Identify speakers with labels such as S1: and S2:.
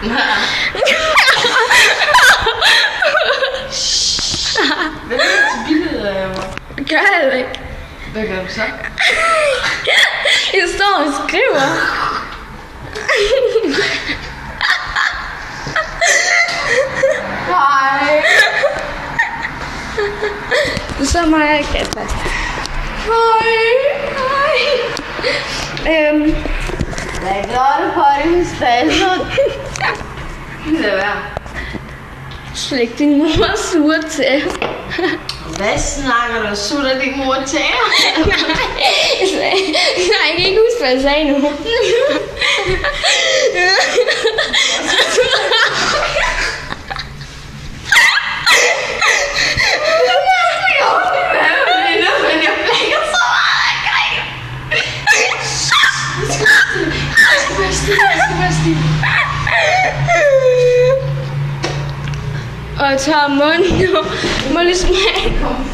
S1: Hvad er det til billedet af mig?
S2: Det gør jeg ikke.
S1: Hvad gør du så?
S2: Jeg står og skriver.
S1: Nej.
S2: Så må jeg ikke gætte.
S1: Nej.
S2: Hvad gør du på din spasser?
S1: Lad være.
S2: Slæg din mor sur til.
S1: Hvad snakker du? Sutter din mor til?
S2: Nej, jeg kan ikke huske, hvad jeg sagde nu. Og tager munden og må lige smage.